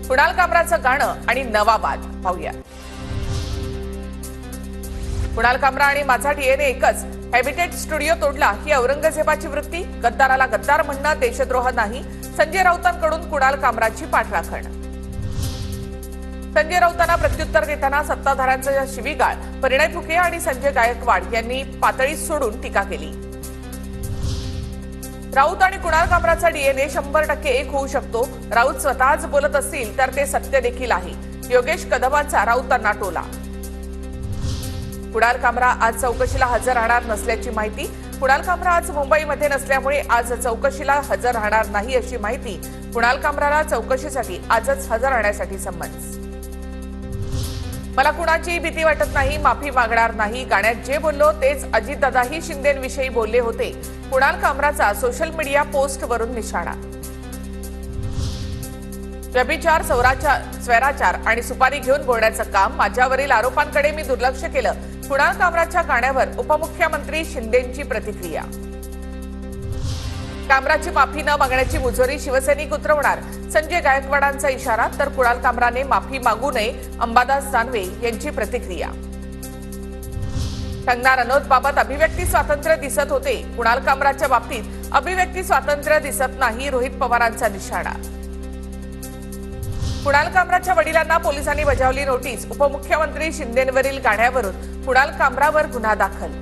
कुणाल कामराचं गाणं आणि नवा वाद पाहूया। कुणाल कामरा आणि माझा डीएनए एकच, हॅबिटेट स्टुडिओ तोडला ही औरंगजेबाची वृत्ती, गद्दाराला गद्दार म्हणणं देशद्रोह नाही, संजय राऊतांकडून कुणाल कामराची पाठराखण। संजय राऊतांना प्रत्युत्तर देताना सत्ताधाऱ्यांचा शिवीगाळ, परिणय फुके आणि संजय गायकवाड यांनी पातळी सोडून टीका केली। राऊत आणि कुणाल कामराचा डीएनए 100% एक होऊ शकतो, राऊत स्वतःच बोलत असतील तर ते सत्य देखील आहे, योगेश कदमांचा राऊतांना टोला। कुणाल कामरा आज चौकशीला हजर राहणार नसल्याची माहिती, कुणाल कामरा आज मुंबईमध्ये नसल्यामुळे आज चौकशीला हजर राहणार नाही अशी माहिती, कुणाल कामराला चौकशीसाठी आजच हजर राहण्यासाठी समन्स। मला कुणाची भीती वाटत नाही, माफी मागणार नाही, गाण्यात जे बोललो तेच अजितदादाही शिंदेंविषयी बोलले होते, कुणाल कामराचा सोशल मीडिया पोस्टवरून निशाणा। व्यभिचार, स्वैराचार आणि सुपारी घेऊन बोलण्याचं काम, माझ्यावरील आरोपांकडे मी दुर्लक्ष केलं, कुणाल कामराच्या गाण्यावर उपमुख्यमंत्री शिंदेंची प्रतिक्रिया। कामराची माफी न मागण्याची मुजोरी शिवसैनिक उतरवणार, संजय गायकवाडांचा इशारा, तर कुणाल कामराने माफी मागू नये, अंबादास दानवे यांची प्रतिक्रिया। कंगना रनौतबाबत अभिव्यक्ती स्वातंत्र्य दिसत होते, कुणाल कामराच्या बाबतीत अभिव्यक्ती स्वातंत्र्य दिसत नाही, रोहित पवारांचा निशाणा। कुणाल कामराच्या वडिलांना पोलिसांनी बजावली नोटीस, उपमुख्यमंत्री शिंदेंवरील गाण्यावरून कुणाल कामरावर गुन्हा दाखल।